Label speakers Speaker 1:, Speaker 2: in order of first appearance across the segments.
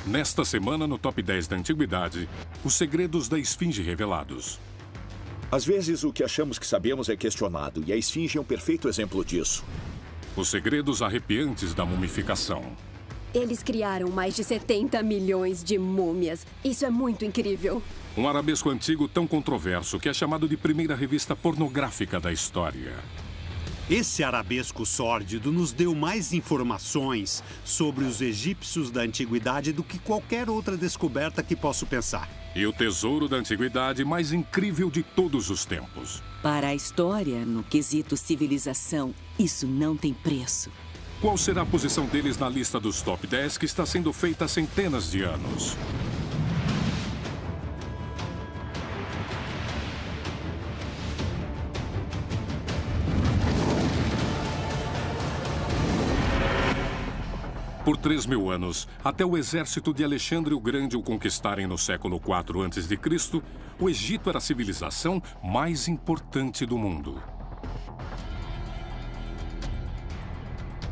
Speaker 1: Nesta semana, no Top 10 da Antiguidade, os segredos da Esfinge revelados.
Speaker 2: Às vezes, o que achamos que sabemos é questionado, e a Esfinge é um perfeito exemplo disso.
Speaker 1: Os segredos arrepiantes da mumificação.
Speaker 3: Eles criaram mais de 70 milhões de múmias. Isso é muito incrível.
Speaker 1: Um arabesco antigo tão controverso que é chamado de primeira revista pornográfica da história.
Speaker 4: Esse arabesco sórdido nos deu mais informações sobre os egípcios da antiguidade do que qualquer outra descoberta que posso pensar.
Speaker 1: E o tesouro da antiguidade mais incrível de todos os tempos.
Speaker 5: Para a história, no quesito civilização, isso não tem preço.
Speaker 1: Qual será a posição deles na lista dos Top 10 que está sendo feita há centenas de anos? Por 3.000 anos, até o exército de Alexandre o Grande o conquistarem no século IV a.C., o Egito era a civilização mais importante do mundo.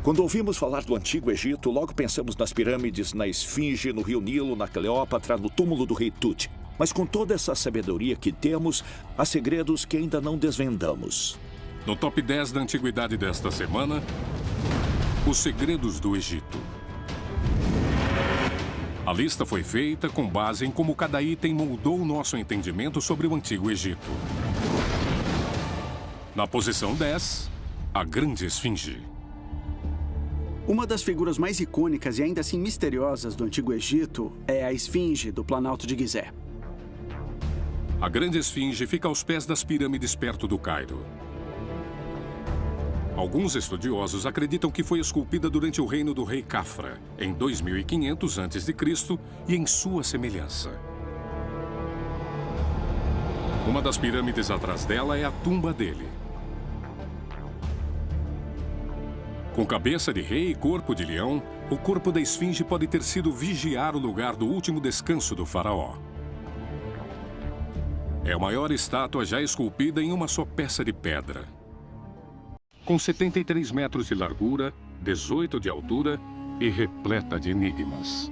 Speaker 2: Quando ouvimos falar do Antigo Egito, logo pensamos nas pirâmides, na Esfinge, no Rio Nilo, na Cleópatra, no túmulo do rei Tut. Mas com toda essa sabedoria que temos, há segredos que ainda não desvendamos.
Speaker 1: No Top 10 da Antiguidade desta semana, os segredos do Egito. A lista foi feita com base em como cada item moldou o nosso entendimento sobre o Antigo Egito. Na posição 10, a Grande Esfinge.
Speaker 6: Uma das figuras mais icônicas e ainda assim misteriosas do Antigo Egito é a Esfinge do Planalto de Gizé.
Speaker 1: A Grande Esfinge fica aos pés das pirâmides perto do Cairo. Alguns estudiosos acreditam que foi esculpida durante o reino do rei Cafra, em 2500 a.C. e em sua semelhança. Uma das pirâmides atrás dela é a tumba dele. Com cabeça de rei e corpo de leão, o corpo da Esfinge pode ter sido vigiar o lugar do último descanso do faraó. É a maior estátua já esculpida em uma só peça de pedra. Com 73 metros de largura, 18 de altura e repleta de enigmas.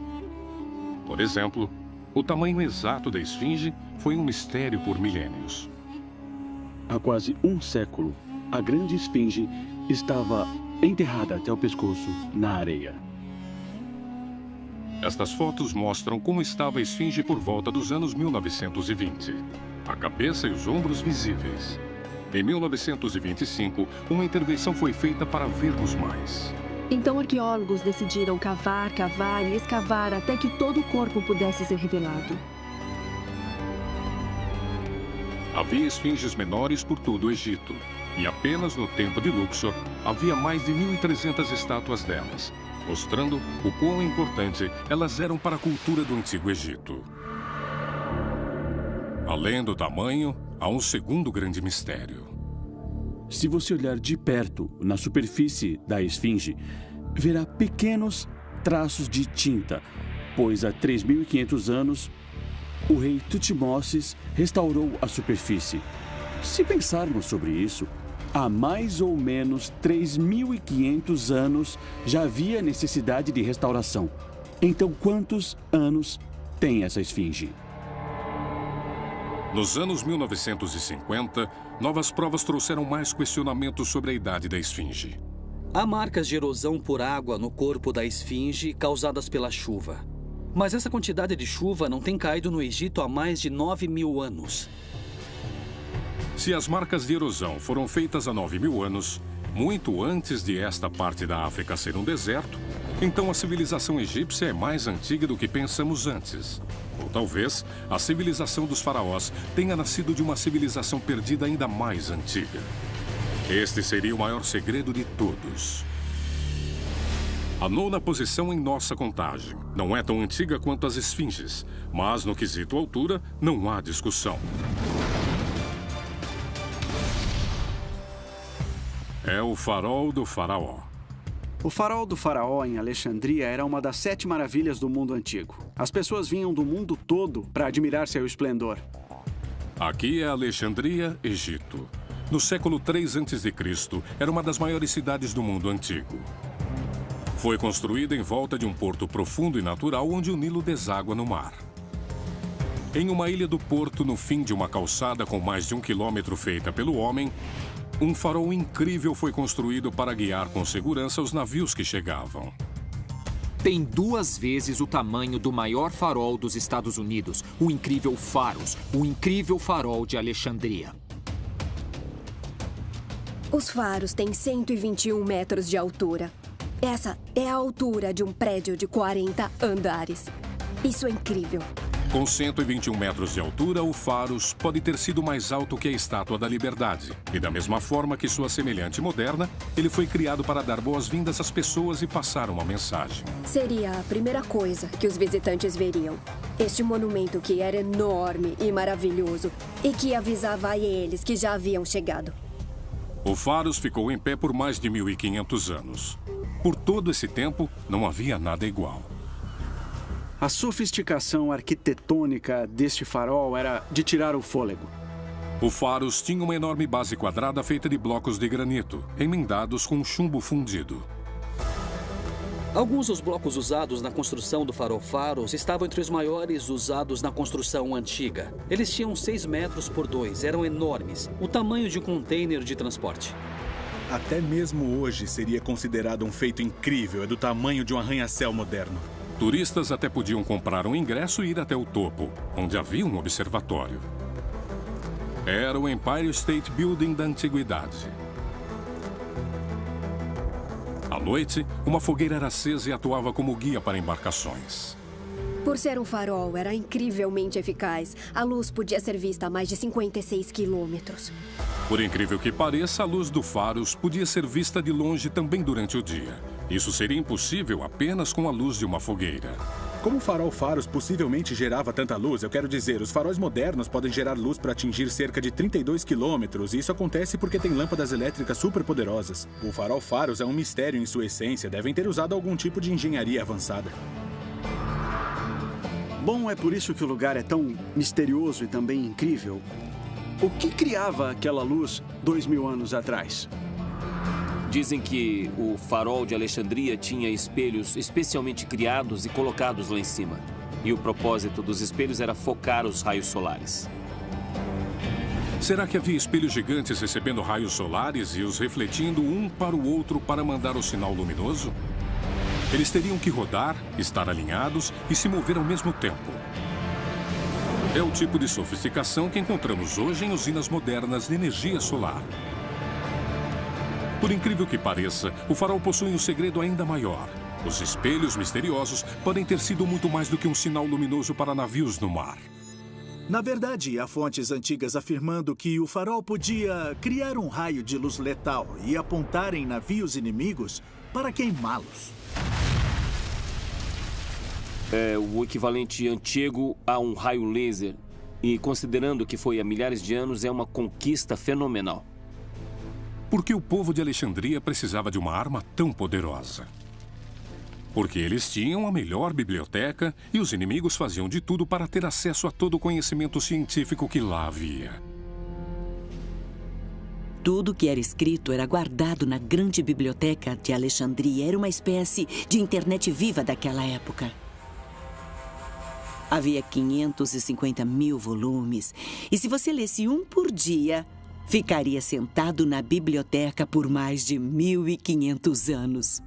Speaker 1: Por exemplo, o tamanho exato da Esfinge foi um mistério por milênios.
Speaker 7: Há quase um século, a Grande Esfinge estava enterrada até o pescoço na areia.
Speaker 1: Estas fotos mostram como estava a Esfinge por volta dos anos 1920. A cabeça e os ombros visíveis. Em 1925, uma intervenção foi feita para vermos mais.
Speaker 8: Então arqueólogos decidiram cavar e escavar até que todo o corpo pudesse ser revelado.
Speaker 1: Havia esfinges menores por todo o Egito. E apenas no tempo de Luxor, havia mais de 1.300 estátuas delas, mostrando o quão importante elas eram para a cultura do Antigo Egito. Além do tamanho, há um segundo grande mistério.
Speaker 7: Se você olhar de perto na superfície da Esfinge, verá pequenos traços de tinta, pois há 3.500 anos, o rei Tutmoses restaurou a superfície. Se pensarmos sobre isso, há mais ou menos 3.500 anos já havia necessidade de restauração. Então, quantos anos tem essa Esfinge?
Speaker 1: Nos anos 1950, novas provas trouxeram mais questionamentos sobre a idade da Esfinge.
Speaker 9: Há marcas de erosão por água no corpo da Esfinge causadas pela chuva. Mas essa quantidade de chuva não tem caído no Egito há mais de 9.000 anos.
Speaker 1: Se as marcas de erosão foram feitas há 9.000 anos, muito antes de esta parte da África ser um deserto, então a civilização egípcia é mais antiga do que pensamos antes. Ou talvez a civilização dos faraós tenha nascido de uma civilização perdida ainda mais antiga. Este seria o maior segredo de todos. A 9ª posição em nossa contagem. Não é tão antiga quanto as esfinges, mas no quesito altura não há discussão. É o farol do faraó.
Speaker 6: O farol do faraó em Alexandria era uma das 7 maravilhas do mundo antigo. As pessoas vinham do mundo todo para admirar seu esplendor.
Speaker 1: Aqui é Alexandria, Egito. No século III a.C., era uma das maiores cidades do mundo antigo. Foi construída em volta de um porto profundo e natural onde o Nilo deságua no mar. Em uma ilha do porto, no fim de uma calçada com mais de 1 quilômetro feita pelo homem, um farol incrível foi construído para guiar com segurança os navios que chegavam.
Speaker 10: Tem 2 vezes o tamanho do maior farol dos Estados Unidos, o incrível Pharos, o incrível farol de Alexandria.
Speaker 3: Os faros têm 121 metros de altura. Essa é a altura de um prédio de 40 andares. Isso é incrível.
Speaker 1: Com 121 metros de altura, o Pharos pode ter sido mais alto que a Estátua da Liberdade. E da mesma forma que sua semelhante moderna, ele foi criado para dar boas-vindas às pessoas e passar uma mensagem.
Speaker 3: Seria a primeira coisa que os visitantes veriam. Este monumento que era enorme e maravilhoso e que avisava a eles que já haviam chegado.
Speaker 1: O Pharos ficou em pé por mais de 1.500 anos. Por todo esse tempo, não havia nada igual.
Speaker 6: A sofisticação arquitetônica deste farol era de tirar o fôlego.
Speaker 1: O Pharos tinha uma enorme base quadrada feita de blocos de granito, emendados com chumbo fundido.
Speaker 9: Alguns dos blocos usados na construção do farol Pharos estavam entre os maiores usados na construção antiga. Eles tinham 6 metros por 2, eram enormes, o tamanho de um container de transporte.
Speaker 11: Até mesmo hoje seria considerado um feito incrível, é do tamanho de um arranha-céu moderno.
Speaker 1: Turistas até podiam comprar um ingresso e ir até o topo, onde havia um observatório. Era o Empire State Building da antiguidade. À noite, uma fogueira era acesa e atuava como guia para embarcações.
Speaker 3: Por ser um farol, era incrivelmente eficaz. A luz podia ser vista a mais de 56 quilômetros.
Speaker 1: Por incrível que pareça, a luz do Pharos podia ser vista de longe também durante o dia. Isso seria impossível apenas com a luz de uma fogueira.
Speaker 11: Como o farol Pharos possivelmente gerava tanta luz, eu quero dizer, os faróis modernos podem gerar luz para atingir cerca de 32 quilômetros, e isso acontece porque tem lâmpadas elétricas superpoderosas. O farol Pharos é um mistério em sua essência, devem ter usado algum tipo de engenharia avançada.
Speaker 6: Bom, é por isso que o lugar é tão misterioso e também incrível. O que criava aquela luz 2000 anos atrás?
Speaker 12: Dizem que o farol de Alexandria tinha espelhos especialmente criados e colocados lá em cima. E o propósito dos espelhos era focar os raios solares.
Speaker 1: Será que havia espelhos gigantes recebendo raios solares e os refletindo um para o outro para mandar o sinal luminoso? Eles teriam que rodar, estar alinhados e se mover ao mesmo tempo. É o tipo de sofisticação que encontramos hoje em usinas modernas de energia solar. Por incrível que pareça, o farol possui um segredo ainda maior. Os espelhos misteriosos podem ter sido muito mais do que um sinal luminoso para navios no mar.
Speaker 13: Na verdade, há fontes antigas afirmando que o farol podia criar um raio de luz letal e apontar em navios inimigos para queimá-los.
Speaker 12: É o equivalente antigo a um raio laser. E considerando que foi há milhares de anos, é uma conquista fenomenal.
Speaker 1: Por que o povo de Alexandria precisava de uma arma tão poderosa? Porque eles tinham a melhor biblioteca e os inimigos faziam de tudo para ter acesso a todo o conhecimento científico que lá havia.
Speaker 5: Tudo que era escrito era guardado na grande biblioteca de Alexandria. Era uma espécie de internet viva daquela época. Havia 550 mil volumes. E se você lesse um por dia, ficaria sentado na biblioteca por mais de 1.500 anos.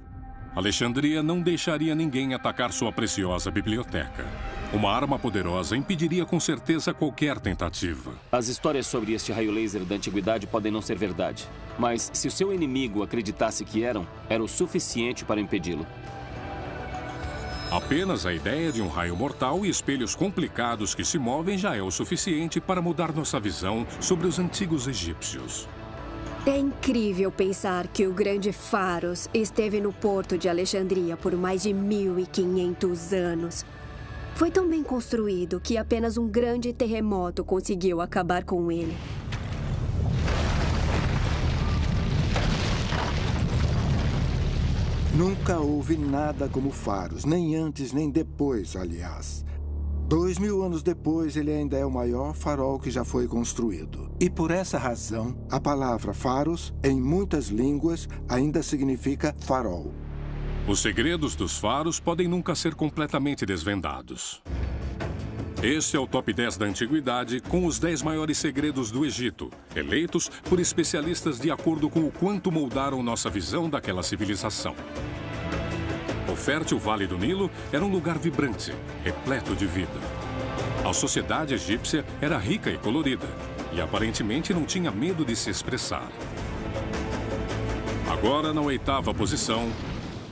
Speaker 1: Alexandria não deixaria ninguém atacar sua preciosa biblioteca. Uma arma poderosa impediria com certeza qualquer tentativa.
Speaker 12: As histórias sobre este raio laser da antiguidade podem não ser verdade. Mas se o seu inimigo acreditasse que eram, era o suficiente para impedi-lo.
Speaker 1: Apenas a ideia de um raio mortal e espelhos complicados que se movem já é o suficiente para mudar nossa visão sobre os antigos egípcios.
Speaker 3: É incrível pensar que o grande Pharos esteve no porto de Alexandria por mais de 1.500 anos. Foi tão bem construído que apenas um grande terremoto conseguiu acabar com ele.
Speaker 14: Nunca houve nada como Pharos, nem antes nem depois, aliás. 2000 anos depois, ele ainda é o maior farol que já foi construído. E por essa razão, a palavra Pharos, em muitas línguas, ainda significa farol.
Speaker 1: Os segredos dos faros podem nunca ser completamente desvendados. Este é o Top 10 da Antiguidade com os 10 maiores segredos do Egito, eleitos por especialistas de acordo com o quanto moldaram nossa visão daquela civilização. O fértil Vale do Nilo era um lugar vibrante, repleto de vida. A sociedade egípcia era rica e colorida, e aparentemente não tinha medo de se expressar. Agora, na 8ª posição,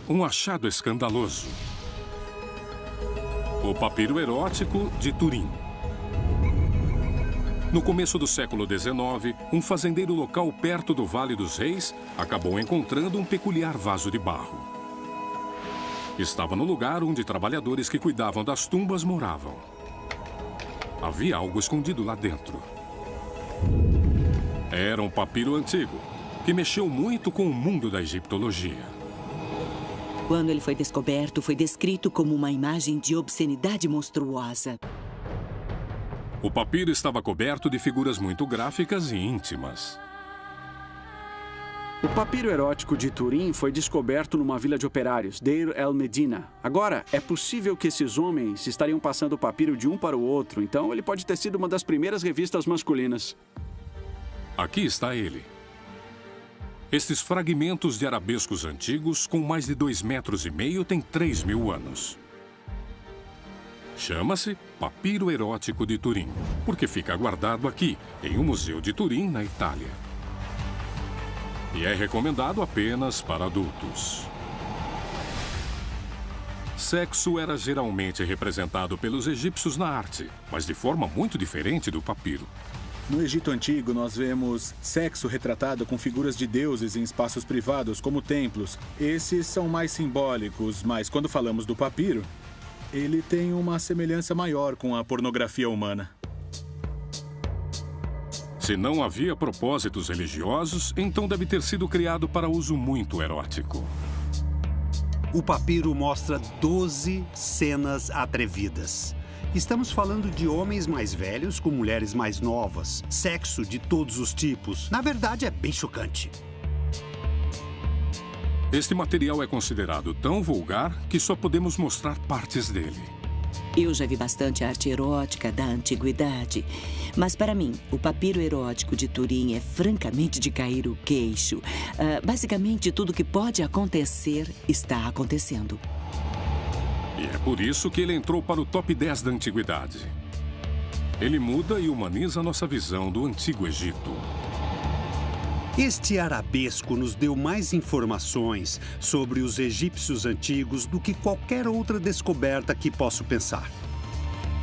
Speaker 1: um achado escandaloso. O papiro erótico de Turim. No começo do século XIX, um fazendeiro local perto do Vale dos Reis acabou encontrando um peculiar vaso de barro. Estava no lugar onde trabalhadores que cuidavam das tumbas moravam. Havia algo escondido lá dentro. Era um papiro antigo, que mexeu muito com o mundo da egiptologia.
Speaker 5: Quando ele foi descoberto, foi descrito como uma imagem de obscenidade monstruosa.
Speaker 1: O papiro estava coberto de figuras muito gráficas e íntimas.
Speaker 6: O papiro erótico de Turim foi descoberto numa vila de operários, Deir el-Medina. Agora, é possível que esses homens estariam passando o papiro de um para o outro, então ele pode ter sido uma das primeiras revistas masculinas.
Speaker 1: Aqui está ele. Estes fragmentos de arabescos antigos, com mais de 2,5 metros, têm 3.000 anos. Chama-se Papiro Erótico de Turim, porque fica guardado aqui, em um museu de Turim, na Itália. E é recomendado apenas para adultos. Sexo era geralmente representado pelos egípcios na arte, mas de forma muito diferente do papiro.
Speaker 11: No Egito Antigo, nós vemos sexo retratado com figuras de deuses em espaços privados, como templos. Esses são mais simbólicos, mas quando falamos do papiro, ele tem uma semelhança maior com a pornografia humana.
Speaker 1: Se não havia propósitos religiosos, então deve ter sido criado para uso muito erótico.
Speaker 4: O papiro mostra 12 cenas atrevidas. Estamos falando de homens mais velhos com mulheres mais novas, sexo de todos os tipos. Na verdade, é bem chocante.
Speaker 1: Este material é considerado tão vulgar que só podemos mostrar partes dele.
Speaker 5: Eu já vi bastante arte erótica da antiguidade, mas para mim, o papiro erótico de Turim é francamente de cair o queixo. Basicamente, tudo que pode acontecer está acontecendo.
Speaker 1: E é por isso que ele entrou para o Top 10 da Antiguidade. Ele muda e humaniza nossa visão do Antigo Egito.
Speaker 4: Este arabesco nos deu mais informações sobre os egípcios antigos do que qualquer outra descoberta que posso pensar.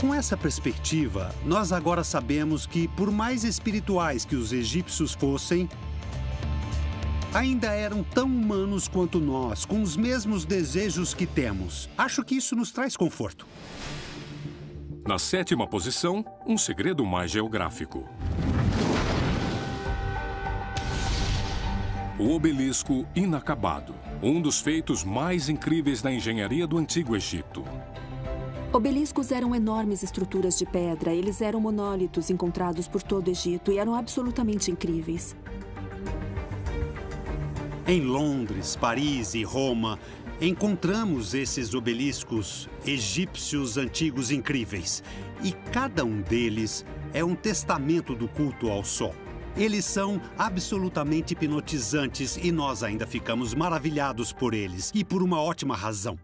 Speaker 4: Com essa perspectiva, nós agora sabemos que, por mais espirituais que os egípcios fossem, ainda eram tão humanos quanto nós, com os mesmos desejos que temos. Acho que isso nos traz conforto.
Speaker 1: Na 7ª posição, um segredo mais geográfico. O obelisco inacabado, um dos feitos mais incríveis da engenharia do Antigo Egito.
Speaker 8: Obeliscos eram enormes estruturas de pedra. Eles eram monólitos encontrados por todo o Egito e eram absolutamente incríveis.
Speaker 4: Em Londres, Paris e Roma, encontramos esses obeliscos egípcios antigos incríveis. E cada um deles é um testamento do culto ao sol. Eles são absolutamente hipnotizantes e nós ainda ficamos maravilhados por eles. E por uma ótima razão.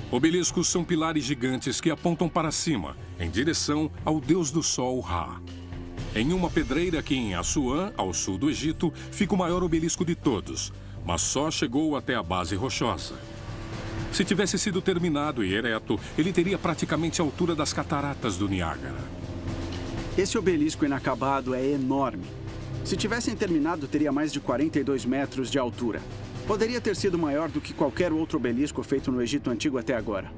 Speaker 1: Obeliscos são pilares gigantes que apontam para cima, em direção ao deus do sol, Ra. Em uma pedreira aqui em Assuã, ao sul do Egito, fica o maior obelisco de todos, mas só chegou até a base rochosa. Se tivesse sido terminado e ereto, ele teria praticamente a altura das cataratas do Niágara.
Speaker 6: Esse obelisco inacabado é enorme. Se tivessem terminado, teria mais de 42 metros de altura. Poderia ter sido maior do que qualquer outro obelisco feito no Egito Antigo até agora.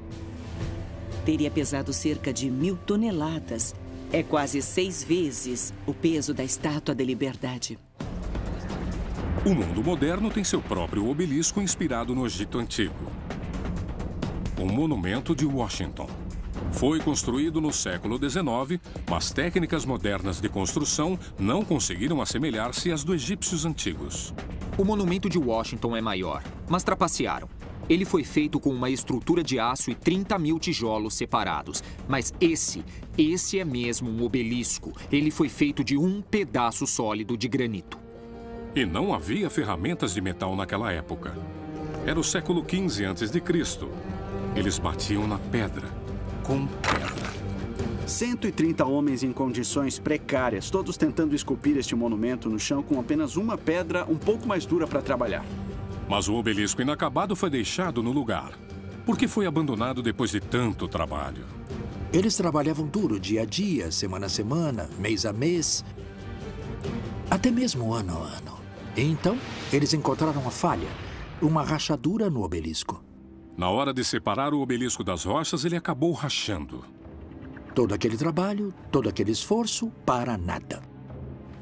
Speaker 5: Teria pesado cerca de 1.000 toneladas. É quase 6 vezes o peso da Estátua da Liberdade.
Speaker 1: O mundo moderno tem seu próprio obelisco inspirado no Egito Antigo. O Monumento de Washington. Foi construído no século XIX, mas técnicas modernas de construção não conseguiram assemelhar-se às dos egípcios antigos.
Speaker 10: O Monumento de Washington é maior, mas trapacearam. Ele foi feito com uma estrutura de aço e 30 mil tijolos separados. Mas esse é mesmo um obelisco. Ele foi feito de um pedaço sólido de granito.
Speaker 1: E não havia ferramentas de metal naquela época. Era o século XV a.C. Eles batiam na pedra, com pedra.
Speaker 6: 130 homens em condições precárias, todos tentando esculpir este monumento no chão com apenas uma pedra um pouco mais dura para trabalhar.
Speaker 1: Mas o obelisco inacabado foi deixado no lugar. Por que foi abandonado depois de tanto trabalho?
Speaker 15: Eles trabalhavam duro dia a dia, semana a semana, mês a mês, até mesmo ano a ano. E então, eles encontraram uma falha, uma rachadura no obelisco.
Speaker 1: Na hora de separar o obelisco das rochas, ele acabou rachando.
Speaker 15: Todo aquele trabalho, todo aquele esforço, para nada.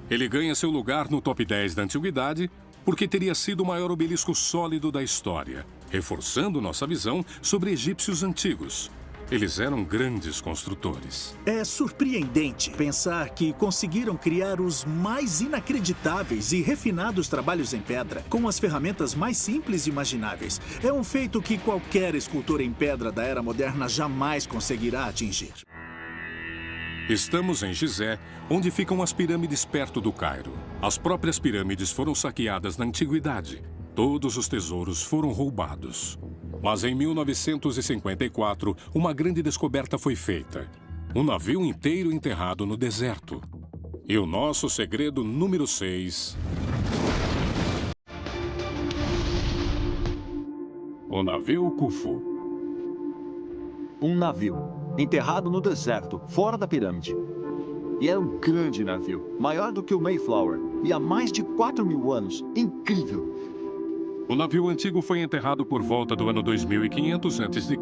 Speaker 1: Ele ganha seu lugar no top 10 da antiguidade porque teria sido o maior obelisco sólido da história, reforçando nossa visão sobre egípcios antigos. Eles eram grandes construtores.
Speaker 13: É surpreendente pensar que conseguiram criar os mais inacreditáveis e refinados trabalhos em pedra, com as ferramentas mais simples imagináveis. É um feito que qualquer escultor em pedra da era moderna jamais conseguirá atingir.
Speaker 1: Estamos em Gizé, onde ficam as pirâmides perto do Cairo. As próprias pirâmides foram saqueadas na antiguidade. Todos os tesouros foram roubados. Mas em 1954, uma grande descoberta foi feita. Um navio inteiro enterrado no deserto. E o nosso segredo número 6... O navio Khufu.
Speaker 16: Um navio, enterrado no deserto, fora da pirâmide. E era um grande navio, maior do que o Mayflower, e há mais de 4.000 anos. Incrível!
Speaker 1: O navio antigo foi enterrado por volta do ano 2500 a.C.,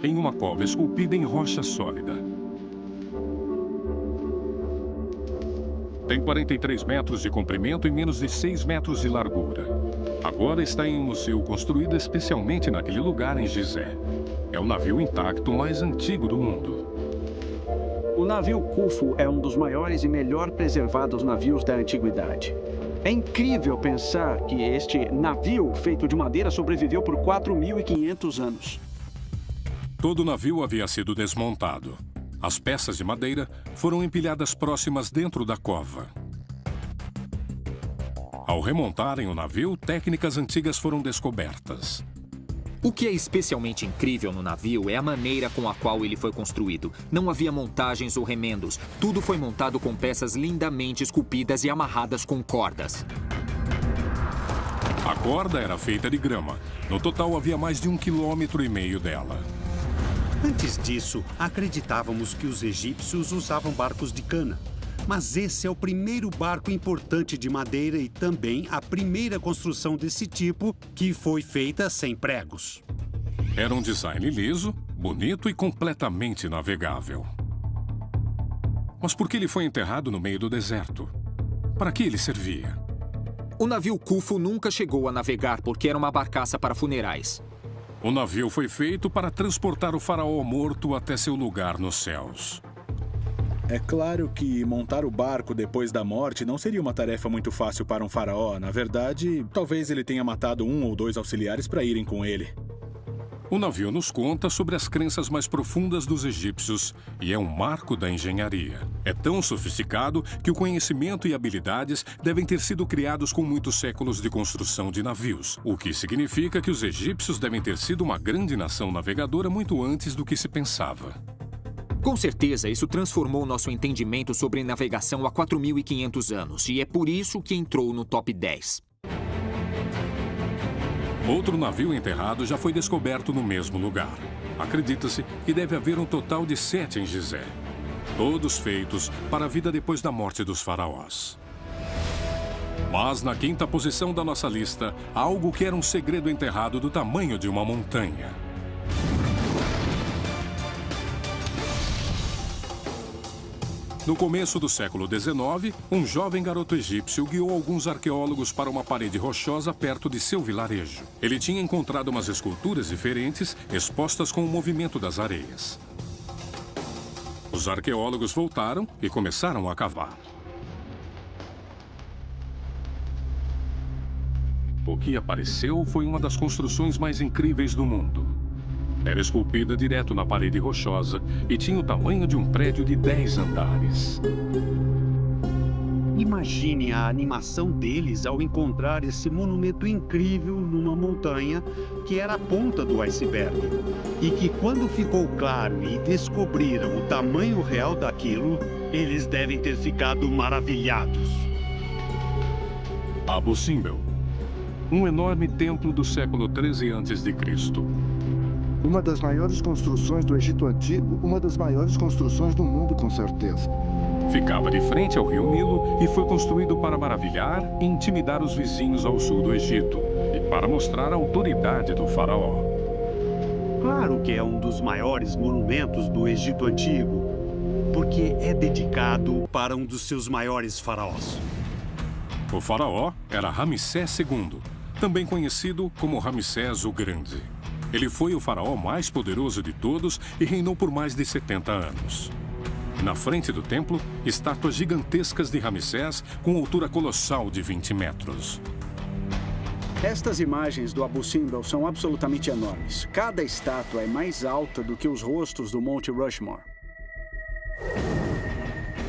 Speaker 1: em uma cova esculpida em rocha sólida. Tem 43 metros de comprimento e menos de 6 metros de largura. Agora está em um museu construído especialmente naquele lugar em Gizé. É o navio intacto mais antigo do mundo.
Speaker 6: O navio Khufu é um dos maiores e melhor preservados navios da antiguidade. É incrível pensar que este navio, feito de madeira, sobreviveu por 4.500 anos.
Speaker 1: Todo o navio havia sido desmontado. As peças de madeira foram empilhadas próximas dentro da cova. Ao remontarem o navio, técnicas antigas foram descobertas.
Speaker 10: O que é especialmente incrível no navio é a maneira com a qual ele foi construído. Não havia montagens ou remendos. Tudo foi montado com peças lindamente esculpidas e amarradas com cordas.
Speaker 1: A corda era feita de grama. No total, havia mais de 1,5 km dela.
Speaker 4: Antes disso, acreditávamos que os egípcios usavam barcos de cana. Mas esse é o primeiro barco importante de madeira e também a primeira construção desse tipo que foi feita sem pregos.
Speaker 1: Era um design liso, bonito e completamente navegável. Mas por que ele foi enterrado no meio do deserto? Para que ele servia?
Speaker 10: O navio Khufu nunca chegou a navegar porque era uma barcaça para funerais.
Speaker 1: O navio foi feito para transportar o faraó morto até seu lugar nos céus.
Speaker 11: É claro que montar o barco depois da morte não seria uma tarefa muito fácil para um faraó. Na verdade, talvez ele tenha matado 1 ou 2 auxiliares para irem com ele.
Speaker 1: O navio nos conta sobre as crenças mais profundas dos egípcios e é um marco da engenharia. É tão sofisticado que o conhecimento e habilidades devem ter sido criados com muitos séculos de construção de navios, o que significa que os egípcios devem ter sido uma grande nação navegadora muito antes do que se pensava.
Speaker 10: Com certeza, isso transformou nosso entendimento sobre navegação há 4.500 anos, e é por isso que entrou no top 10.
Speaker 1: Outro navio enterrado já foi descoberto no mesmo lugar. Acredita-se que deve haver um total de 7 em Gizé. Todos feitos para a vida depois da morte dos faraós. Mas na 5ª posição da nossa lista, há algo que era um segredo enterrado do tamanho de uma montanha. No começo do século XIX, um jovem garoto egípcio guiou alguns arqueólogos para uma parede rochosa perto de seu vilarejo. Ele tinha encontrado umas esculturas diferentes expostas com o movimento das areias. Os arqueólogos voltaram e começaram a cavar. o que apareceu foi uma das construções mais incríveis do mundo. Era esculpida direto na parede rochosa e tinha o tamanho de um prédio de 10 andares.
Speaker 4: Imagine a animação deles ao encontrar esse monumento incrível numa montanha que era a ponta do iceberg. E que quando ficou claro e descobriram o tamanho real daquilo, eles devem ter ficado maravilhados.
Speaker 1: Abu Simbel, um enorme templo do século 13 a.C.
Speaker 14: Uma das maiores construções do Egito Antigo, uma das maiores construções do mundo, com certeza.
Speaker 1: Ficava de frente ao rio Nilo e foi construído para maravilhar e intimidar os vizinhos ao sul do Egito e para mostrar a autoridade do faraó.
Speaker 4: Claro que é um dos maiores monumentos do Egito Antigo, porque é dedicado para um dos seus maiores faraós.
Speaker 1: O faraó era Ramsés II, também conhecido como Ramsés o Grande. Ele foi o faraó mais poderoso de todos e reinou por mais de 70 anos. Na frente do templo, estátuas gigantescas de Ramsés com altura colossal de 20 metros.
Speaker 6: Estas imagens do Abu Simbel são absolutamente enormes. Cada estátua é mais alta do que os rostos do Monte Rushmore.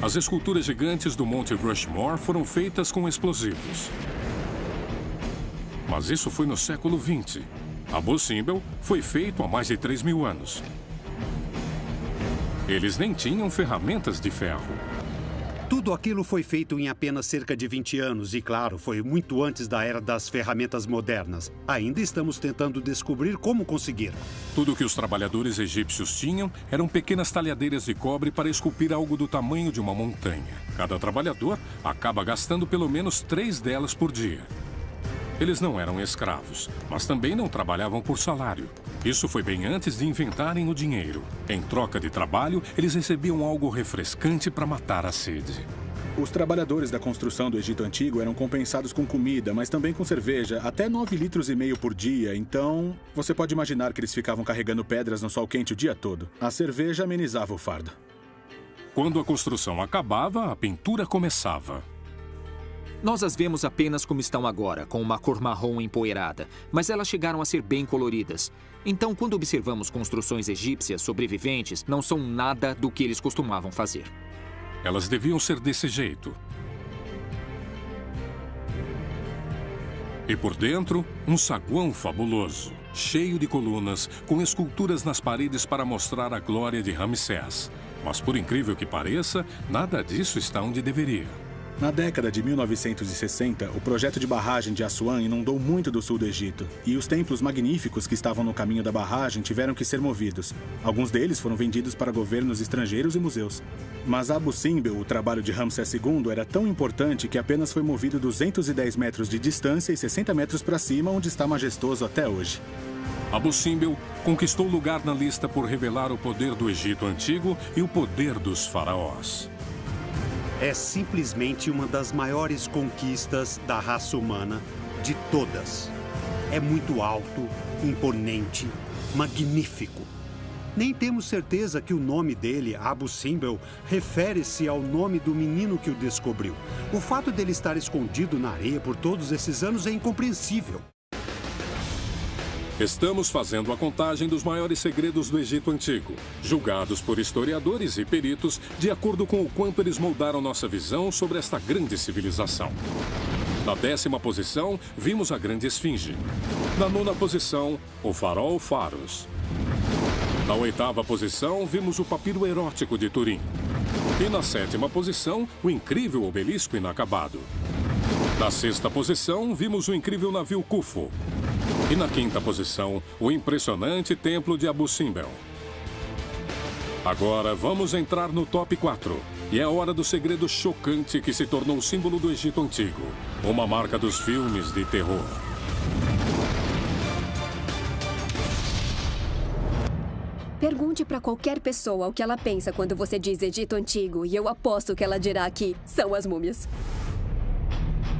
Speaker 1: As esculturas gigantes do Monte Rushmore foram feitas com explosivos. Mas isso foi no século XX. Abu Simbel foi feito há mais de 3.000 anos. Eles nem tinham ferramentas de ferro.
Speaker 4: Tudo aquilo foi feito em apenas cerca de 20 anos e, claro, foi muito antes da era das ferramentas modernas. Ainda estamos tentando descobrir como conseguir.
Speaker 1: Tudo que os trabalhadores egípcios tinham eram pequenas talhadeiras de cobre para esculpir algo do tamanho de uma montanha. Cada trabalhador acaba gastando pelo menos 3 delas por dia. Eles não eram escravos, mas também não trabalhavam por salário. Isso foi bem antes de inventarem o dinheiro. Em troca de trabalho, eles recebiam algo refrescante para matar a sede.
Speaker 11: Os trabalhadores da construção do Egito Antigo eram compensados com comida, mas também com cerveja, até 9,5 litros por dia. Então, você pode imaginar que eles ficavam carregando pedras no sol quente o dia todo. A cerveja amenizava o fardo.
Speaker 1: Quando a construção acabava, a pintura começava.
Speaker 10: Nós as vemos apenas como estão agora, com uma cor marrom empoeirada, mas elas chegaram a ser bem coloridas. Então, quando observamos construções egípcias sobreviventes, não são nada do que eles costumavam fazer.
Speaker 1: Elas deviam ser desse jeito. E por dentro, um saguão fabuloso, cheio de colunas, com esculturas nas paredes para mostrar a glória de Ramsés. Mas por incrível que pareça, nada disso está onde deveria.
Speaker 11: Na década de 1960, o projeto de barragem de Assuã inundou muito do sul do Egito, e os templos magníficos que estavam no caminho da barragem tiveram que ser movidos. Alguns deles foram vendidos para governos estrangeiros e museus. Mas Abu Simbel, o trabalho de Ramsés II, era tão importante que apenas foi movido 210 metros de distância e 60 metros para cima, onde está majestoso até hoje.
Speaker 1: Abu Simbel conquistou lugar na lista por revelar o poder do Egito Antigo e o poder dos faraós.
Speaker 4: É simplesmente uma das maiores conquistas da raça humana de todas. É muito alto, imponente, magnífico. Nem temos certeza que o nome dele, Abu Simbel, refere-se ao nome do menino que o descobriu. O fato dele estar escondido na areia por todos esses anos é incompreensível.
Speaker 1: Estamos fazendo a contagem dos maiores segredos do Egito Antigo, julgados por historiadores e peritos de acordo com o quanto eles moldaram nossa visão sobre esta grande civilização. Na 10ª posição, vimos a Grande Esfinge. Na 9ª posição, o Farol Faros. Na 8ª posição, vimos o Papiro Erótico de Turim. E na 7ª posição, o incrível obelisco inacabado. Na 6ª posição, vimos o incrível navio Khufu. E na 5ª posição, o impressionante templo de Abu Simbel. Agora vamos entrar no top 4. E é a hora do segredo chocante que se tornou o símbolo do Egito Antigo. Uma marca dos filmes de terror.
Speaker 3: Pergunte para qualquer pessoa o que ela pensa quando você diz Egito Antigo, e eu aposto que ela dirá que são as múmias.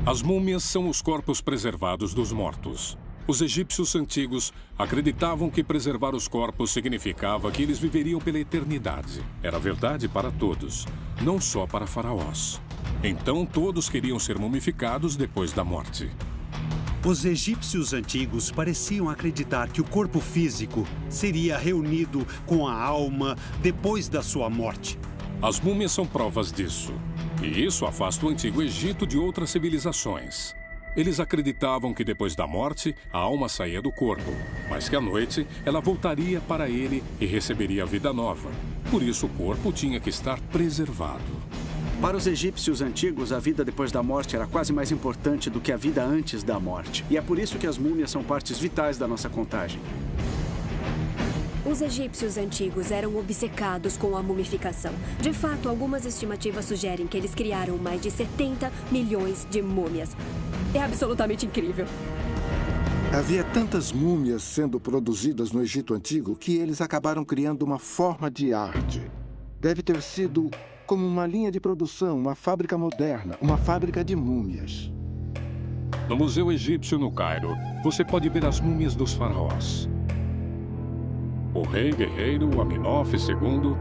Speaker 1: As múmias são os corpos preservados dos mortos. Os egípcios antigos acreditavam que preservar os corpos significava que eles viveriam pela eternidade. Era verdade para todos, não só para faraós. Então todos queriam ser mumificados depois da morte.
Speaker 4: Os egípcios antigos pareciam acreditar que o corpo físico seria reunido com a alma depois da sua morte.
Speaker 1: As múmias são provas disso. E isso afasta o Antigo Egito de outras civilizações. Eles acreditavam que depois da morte, a alma saía do corpo, mas que à noite ela voltaria para ele e receberia vida nova. Por isso, o corpo tinha que estar preservado.
Speaker 6: Para os egípcios antigos, a vida depois da morte era quase mais importante do que a vida antes da morte. E é por isso que as múmias são partes vitais da nossa contagem.
Speaker 3: Os egípcios antigos eram obcecados com a mumificação. De fato, algumas estimativas sugerem que eles criaram mais de 70 milhões de múmias. É absolutamente incrível.
Speaker 14: Havia tantas múmias sendo produzidas no Egito Antigo que eles acabaram criando uma forma de arte. Deve ter sido como uma linha de produção, uma fábrica moderna, uma fábrica de múmias.
Speaker 1: No Museu Egípcio no Cairo, você pode ver as múmias dos faraós. O rei guerreiro Amenhotep II,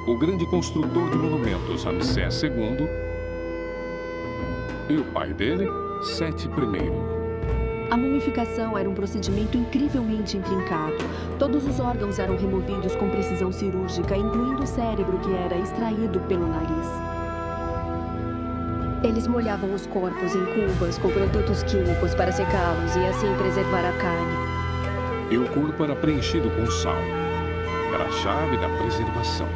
Speaker 1: o grande construtor de monumentos Ramsés II e o pai dele, Sete I.
Speaker 8: A mumificação era um procedimento incrivelmente intrincado. Todos os órgãos eram removidos com precisão cirúrgica, incluindo o cérebro, que era extraído pelo nariz.
Speaker 3: Eles molhavam os corpos em cubas com produtos químicos para secá-los e assim preservar a carne.
Speaker 1: E o corpo era preenchido com sal. Era a chave da preservação.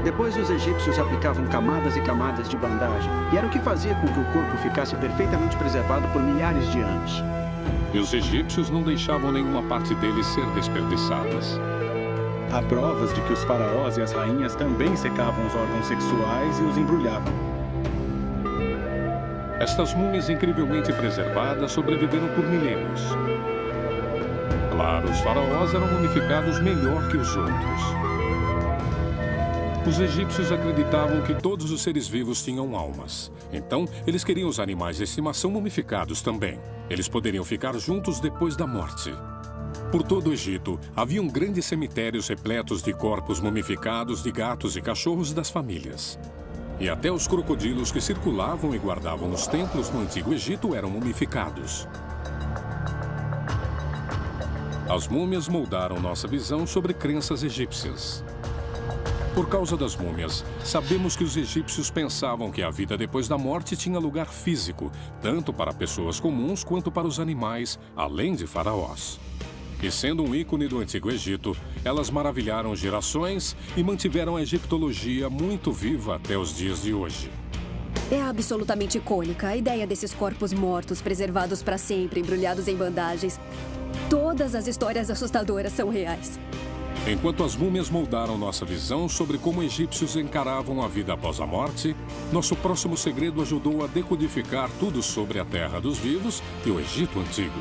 Speaker 6: Depois, os egípcios aplicavam camadas e camadas de bandagem. E era o que fazia com que o corpo ficasse perfeitamente preservado por milhares de anos.
Speaker 1: E os egípcios não deixavam nenhuma parte dele ser desperdiçadas.
Speaker 11: Há provas de que os faraós e as rainhas também secavam os órgãos sexuais e os embrulhavam.
Speaker 1: Estas múmias incrivelmente preservadas sobreviveram por milênios. Claro, os faraós eram mumificados melhor que os outros. Os egípcios acreditavam que todos os seres vivos tinham almas. Então, eles queriam os animais de estimação mumificados também. Eles poderiam ficar juntos depois da morte. Por todo o Egito, haviam grandes cemitérios repletos de corpos mumificados de gatos e cachorros das famílias. E até os crocodilos que circulavam e guardavam nos templos no Antigo Egito eram mumificados. As múmias moldaram nossa visão sobre crenças egípcias. Por causa das múmias, sabemos que os egípcios pensavam que a vida depois da morte tinha lugar físico, tanto para pessoas comuns quanto para os animais, além de faraós. E sendo um ícone do Antigo Egito, elas maravilharam gerações e mantiveram a egiptologia muito viva até os dias de hoje.
Speaker 3: É absolutamente icônica a ideia desses corpos mortos preservados para sempre, embrulhados em bandagens. Todas as histórias assustadoras são reais.
Speaker 1: Enquanto as múmias moldaram nossa visão sobre como egípcios encaravam a vida após a morte, nosso próximo segredo ajudou a decodificar tudo sobre a Terra dos Vivos e o Egito Antigo.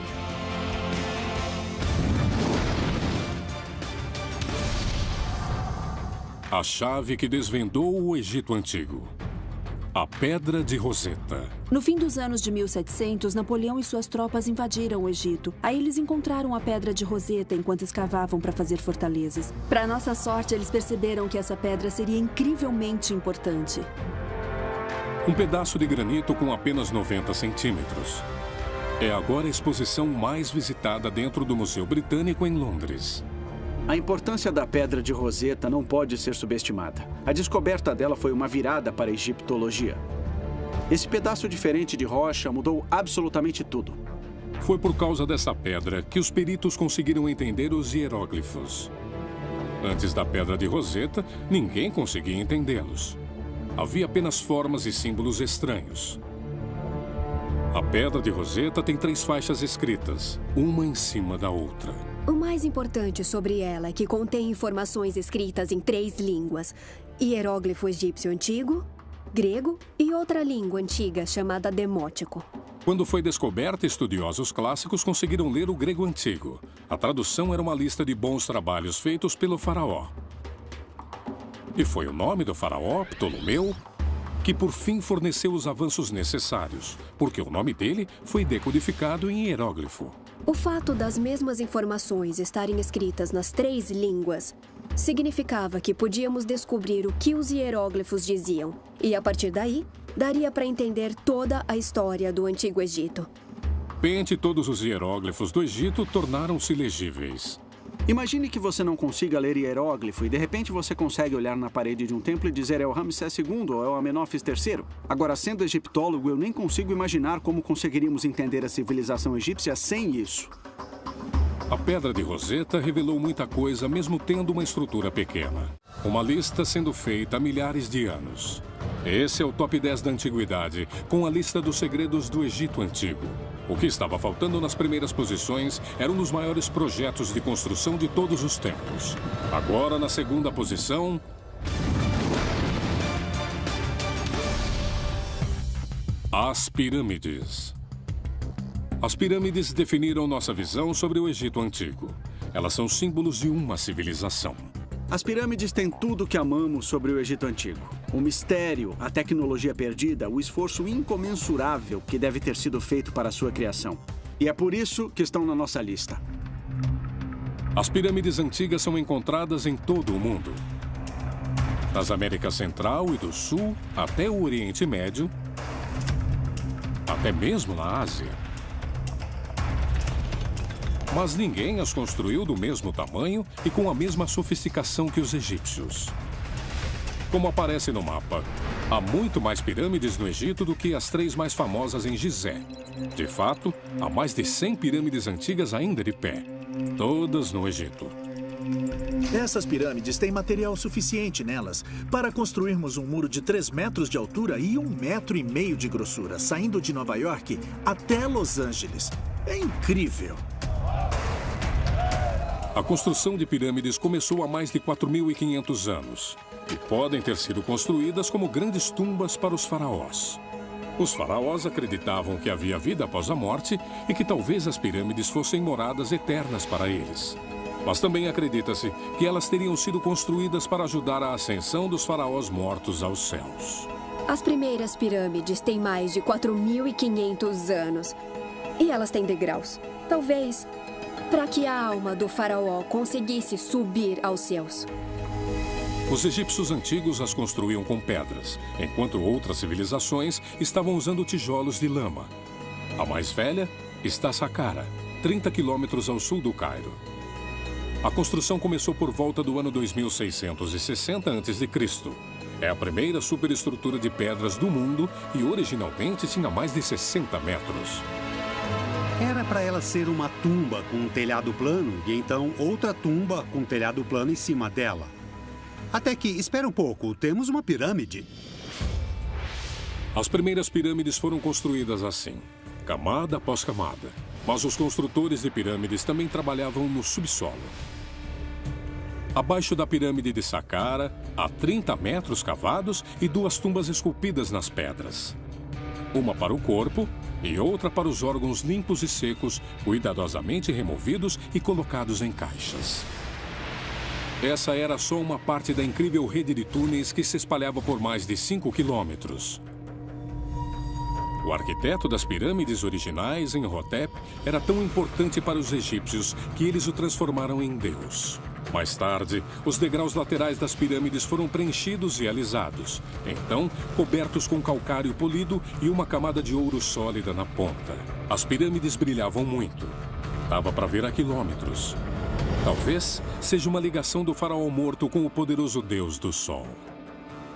Speaker 1: A chave que desvendou o Egito Antigo. A Pedra de Roseta.
Speaker 8: No fim dos anos de 1700, Napoleão e suas tropas invadiram o Egito. Aí eles encontraram a Pedra de Roseta enquanto escavavam para fazer fortalezas. Para nossa sorte, eles perceberam que essa pedra seria incrivelmente importante.
Speaker 1: Um pedaço de granito com apenas 90 centímetros. É agora a exposição mais visitada dentro do Museu Britânico em Londres.
Speaker 6: A importância da Pedra de Roseta não pode ser subestimada. A descoberta dela foi uma virada para a egiptologia. Esse pedaço diferente de rocha mudou absolutamente tudo.
Speaker 1: Foi por causa dessa pedra que os peritos conseguiram entender os hieróglifos. Antes da Pedra de Roseta, ninguém conseguia entendê-los. Havia apenas formas e símbolos estranhos. A Pedra de Roseta tem 3 faixas escritas, uma em cima da outra.
Speaker 3: O mais importante sobre ela é que contém informações escritas em 3 línguas: hieróglifo egípcio antigo, grego e outra língua antiga chamada demótico.
Speaker 1: Quando foi descoberta, estudiosos clássicos conseguiram ler o grego antigo. A tradução era uma lista de bons trabalhos feitos pelo faraó. E foi o nome do faraó, Ptolomeu, que por fim forneceu os avanços necessários, porque o nome dele foi decodificado em hieróglifo.
Speaker 3: O fato das mesmas informações estarem escritas nas 3 línguas Significava que podíamos descobrir o que os hieróglifos diziam. E a partir daí, daria para entender toda a história do Antigo Egito.
Speaker 1: De repente, todos os hieróglifos do Egito tornaram-se legíveis.
Speaker 6: Imagine que você não consiga ler hieróglifo e de repente você consegue olhar na parede de um templo e dizer é o Ramsés II ou é o Amenófis III. Agora, sendo egiptólogo, eu nem consigo imaginar como conseguiríamos entender a civilização egípcia sem isso.
Speaker 1: A Pedra de Roseta revelou muita coisa, mesmo tendo uma estrutura pequena. Uma lista sendo feita há milhares de anos. Esse é o Top 10 da Antiguidade, com a lista dos segredos do Egito Antigo. O que estava faltando nas primeiras posições era um dos maiores projetos de construção de todos os tempos. Agora, na segunda posição... As pirâmides. As pirâmides definiram nossa visão sobre o Egito Antigo. Elas são símbolos de uma civilização.
Speaker 6: As pirâmides têm tudo o que amamos sobre o Egito Antigo. O mistério, a tecnologia perdida, o esforço incomensurável que deve ter sido feito para a sua criação. E é por isso que estão na nossa lista.
Speaker 1: As pirâmides antigas são encontradas em todo o mundo. Das Américas Central e do Sul até o Oriente Médio, até mesmo na Ásia. Mas ninguém as construiu do mesmo tamanho e com a mesma sofisticação que os egípcios. Como aparece no mapa, há muito mais pirâmides no Egito do que as 3 mais famosas em Gizé. De fato, há mais de 100 pirâmides antigas ainda de pé, todas no Egito.
Speaker 13: Essas pirâmides têm material suficiente nelas para construirmos um muro de 3 metros de altura e 1,5 metro de grossura, saindo de Nova York até Los Angeles. É incrível!
Speaker 1: A construção de pirâmides começou há mais de 4.500 anos e podem ter sido construídas como grandes tumbas para os faraós. Os faraós acreditavam que havia vida após a morte e que talvez as pirâmides fossem moradas eternas para eles. Mas também acredita-se que elas teriam sido construídas para ajudar a ascensão dos faraós mortos aos céus.
Speaker 3: As primeiras pirâmides têm mais de 4.500 anos e elas têm degraus. Talvez para que a alma do faraó conseguisse subir aos céus.
Speaker 1: Os egípcios antigos as construíam com pedras, enquanto outras civilizações estavam usando tijolos de lama. A mais velha está Saqqara, 30 quilômetros ao sul do Cairo. A construção começou por volta do ano 2660 a.C. É a primeira superestrutura de pedras do mundo e originalmente tinha mais de 60 metros.
Speaker 4: Era para ela ser uma tumba com um telhado plano e então outra tumba com um telhado plano em cima dela. Até que, espera um pouco, temos uma pirâmide.
Speaker 1: As primeiras pirâmides foram construídas assim, camada após camada. Mas os construtores de pirâmides também trabalhavam no subsolo. Abaixo da pirâmide de Saqqara, há 30 metros cavados e 2 tumbas esculpidas nas pedras. Uma para o corpo e outra para os órgãos limpos e secos, cuidadosamente removidos e colocados em caixas. Essa era só uma parte da incrível rede de túneis que se espalhava por mais de 5 quilômetros. O arquiteto das pirâmides originais, Imhotep, era tão importante para os egípcios que eles o transformaram em Deus. Mais tarde, os degraus laterais das pirâmides foram preenchidos e alisados, então cobertos com calcário polido e uma camada de ouro sólida na ponta. As pirâmides brilhavam muito. Dava para ver a quilômetros. Talvez seja uma ligação do faraó morto com o poderoso Deus do Sol.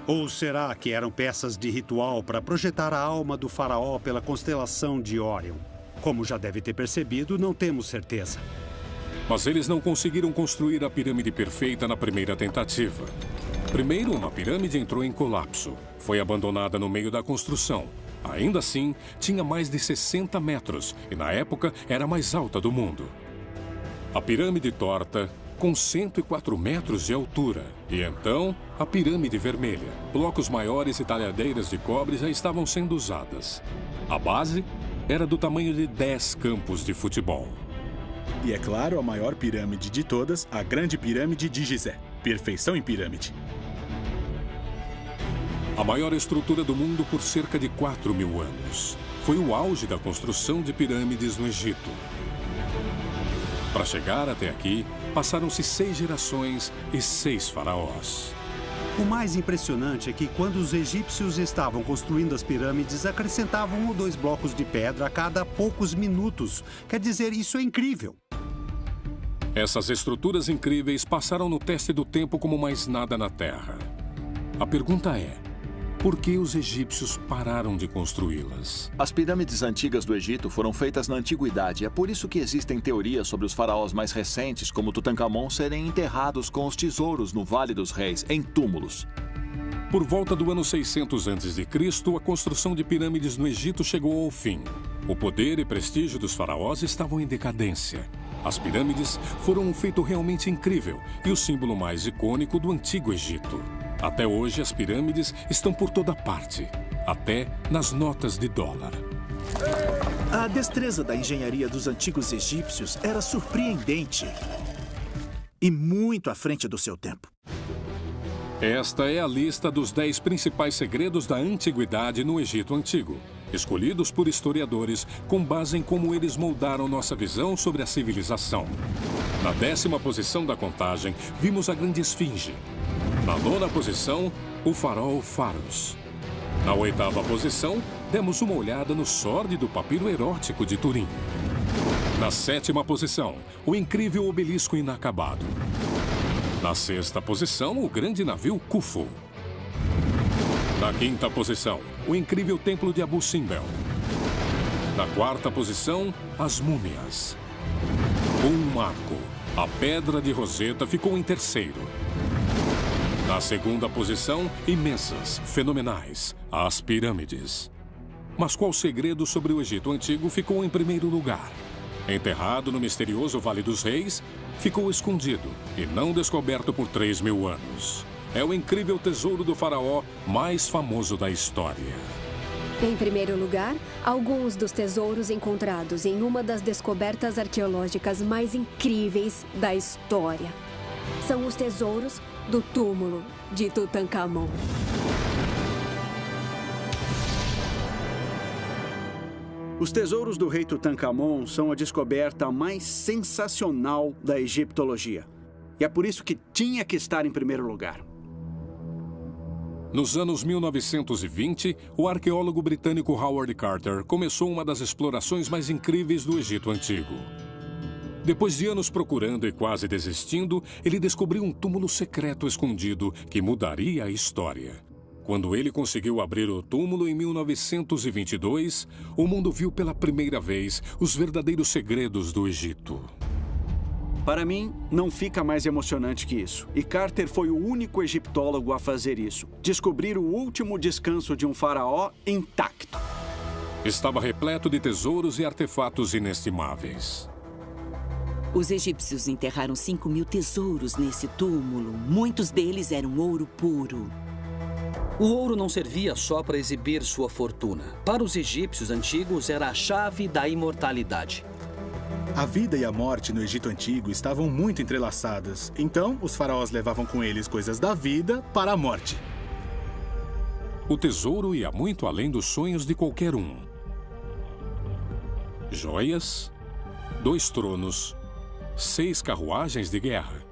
Speaker 4: Ou será que eram peças de ritual para projetar a alma do faraó pela constelação de Órion? Como já deve ter percebido, não temos certeza.
Speaker 1: Mas eles não conseguiram construir a pirâmide perfeita na primeira tentativa. Primeiro, uma pirâmide entrou em colapso. Foi abandonada no meio da construção. Ainda assim, tinha mais de 60 metros e, na época, era a mais alta do mundo. A pirâmide torta, com 104 metros de altura. E então, a pirâmide vermelha. Blocos maiores e talhadeiras de cobre já estavam sendo usadas. A base era do tamanho de 10 campos de futebol.
Speaker 11: E é claro, a maior pirâmide de todas, a Grande Pirâmide de Gizé. Perfeição em pirâmide.
Speaker 1: A maior estrutura do mundo por cerca de 4.000 anos. Foi o auge da construção de pirâmides no Egito. Para chegar até aqui, passaram-se 6 gerações e 6 faraós.
Speaker 4: O mais impressionante é que quando os egípcios estavam construindo as pirâmides, acrescentavam 1 ou 2 blocos de pedra a cada poucos minutos. Quer dizer, isso é incrível.
Speaker 1: Essas estruturas incríveis passaram no teste do tempo como mais nada na Terra. A pergunta é: por que os egípcios pararam de construí-las?
Speaker 2: As pirâmides antigas do Egito foram feitas na antiguidade. É por isso que existem teorias sobre os faraós mais recentes, como Tutankhamon, serem enterrados com os tesouros no Vale dos Reis, em túmulos.
Speaker 1: Por volta do ano 600 a.C., a construção de pirâmides no Egito chegou ao fim. O poder e prestígio dos faraós estavam em decadência. As pirâmides foram um feito realmente incrível e o símbolo mais icônico do Antigo Egito. Até hoje, as pirâmides estão por toda parte, até nas notas de dólar.
Speaker 13: A destreza da engenharia dos antigos egípcios era surpreendente e muito à frente do seu tempo.
Speaker 1: Esta é a lista dos 10 principais segredos da antiguidade no Egito Antigo, escolhidos por historiadores com base em como eles moldaram nossa visão sobre a civilização. Na 10ª posição da contagem, vimos a Grande Esfinge. Na 9ª posição, o Faraó Faros. Na 8ª posição, demos uma olhada no sórdido papiro erótico de Turim. Na 7ª posição, o incrível obelisco inacabado. Na 6ª posição, o grande navio Khufu. Na 5ª posição, o incrível templo de Abu Simbel. Na 4ª posição, as múmias. Um marco, a Pedra de Roseta, ficou em 3º. Na 2ª posição, imensas, fenomenais, as pirâmides. Mas qual segredo sobre o Egito Antigo ficou em 1º lugar? Enterrado no misterioso Vale dos Reis, ficou escondido e não descoberto por 3.000 anos. É o incrível tesouro do faraó mais famoso da história.
Speaker 3: Em primeiro lugar, alguns dos tesouros encontrados em uma das descobertas arqueológicas mais incríveis da história. São os tesouros do túmulo de Tutankhamon.
Speaker 6: Os tesouros do rei Tutankhamon são a descoberta mais sensacional da egiptologia. E é por isso que tinha que estar em primeiro lugar.
Speaker 1: Nos anos 1920, o arqueólogo britânico Howard Carter começou uma das explorações mais incríveis do Egito Antigo. Depois de anos procurando e quase desistindo, ele descobriu um túmulo secreto escondido que mudaria a história. Quando ele conseguiu abrir o túmulo em 1922, o mundo viu pela primeira vez os verdadeiros segredos do Egito.
Speaker 6: Para mim, não fica mais emocionante que isso. E Carter foi o único egiptólogo a fazer isso. Descobrir o último descanso de um faraó intacto.
Speaker 1: Estava repleto de tesouros e artefatos inestimáveis.
Speaker 5: Os egípcios enterraram 5.000 tesouros nesse túmulo. Muitos deles eram ouro puro.
Speaker 9: O ouro não servia só para exibir sua fortuna. Para os egípcios antigos, era a chave da imortalidade.
Speaker 11: A vida e a morte no Egito Antigo estavam muito entrelaçadas. Então, os faraós levavam com eles coisas da vida para a morte.
Speaker 1: O tesouro ia muito além dos sonhos de qualquer um. Joias, 2 tronos, 6 carruagens de guerra.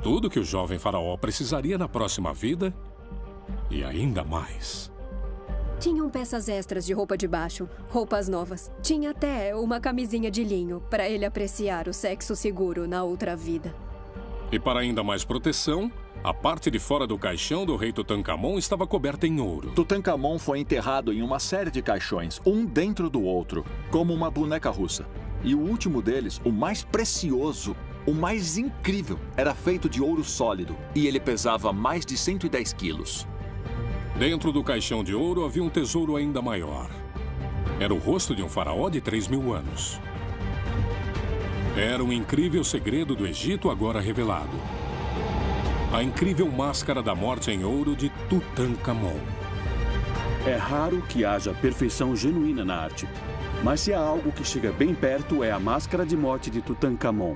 Speaker 1: Tudo que o jovem faraó precisaria na próxima vida e ainda mais.
Speaker 3: Tinham peças extras de roupa de baixo, roupas novas. Tinha até uma camisinha de linho para ele apreciar o sexo seguro na outra vida.
Speaker 1: E para ainda mais proteção, a parte de fora do caixão do rei Tutankhamon estava coberta em ouro.
Speaker 2: Tutankhamon foi enterrado em uma série de caixões, um dentro do outro, como uma boneca russa. E o último deles, o mais precioso, o mais incrível, era feito de ouro sólido. E ele pesava mais de 110 quilos.
Speaker 1: Dentro do caixão de ouro havia um tesouro ainda maior. Era o rosto de um faraó de 3.000 anos. Era um incrível segredo do Egito agora revelado. A incrível máscara da morte em ouro de Tutankhamon.
Speaker 7: É raro que haja perfeição genuína na arte. Mas se há algo que chega bem perto, é a máscara de morte de Tutankhamon.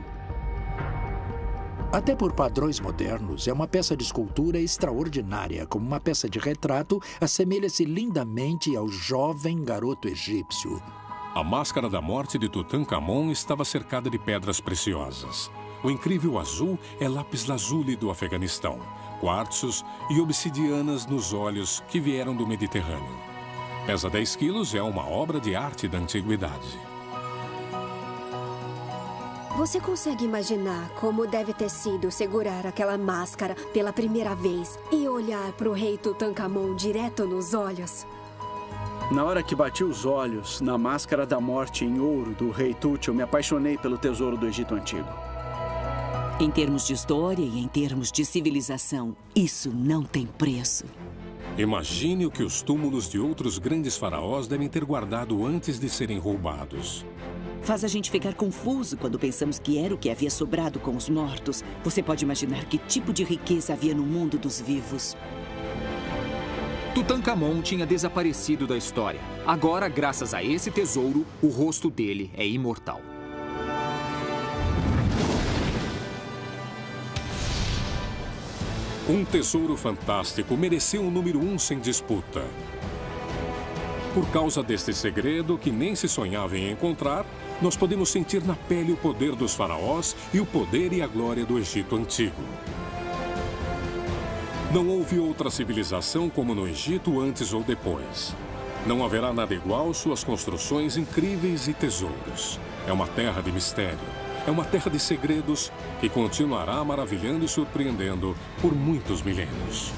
Speaker 15: Até por padrões modernos, é uma peça de escultura extraordinária. Como uma peça de retrato, assemelha-se lindamente ao jovem garoto egípcio.
Speaker 1: A máscara da morte de Tutankhamon estava cercada de pedras preciosas. O incrível azul é lápis-lazuli do Afeganistão, quartzos e obsidianas nos olhos que vieram do Mediterrâneo. Pesa 10 quilos e é uma obra de arte da antiguidade.
Speaker 3: Você consegue imaginar como deve ter sido segurar aquela máscara pela primeira vez e olhar para o rei Tutankhamon direto nos olhos?
Speaker 6: Na hora que bati os olhos na máscara da morte em ouro do rei Tut, eu me apaixonei pelo tesouro do Egito Antigo.
Speaker 5: Em termos de história e em termos de civilização, isso não tem preço.
Speaker 1: Imagine o que os túmulos de outros grandes faraós devem ter guardado antes de serem roubados.
Speaker 5: Faz a gente ficar confuso quando pensamos que era o que havia sobrado com os mortos. Você pode imaginar que tipo de riqueza havia no mundo dos vivos.
Speaker 10: Tutankhamon tinha desaparecido da história. Agora, graças a esse tesouro, o rosto dele é imortal.
Speaker 1: Um tesouro fantástico mereceu o número 1 sem disputa. Por causa deste segredo que nem se sonhava em encontrar, nós podemos sentir na pele o poder dos faraós e o poder e a glória do Egito Antigo. Não houve outra civilização como no Egito antes ou depois. Não haverá nada igual suas construções incríveis e tesouros. É uma terra de mistério. É uma terra de segredos que continuará maravilhando e surpreendendo por muitos milênios.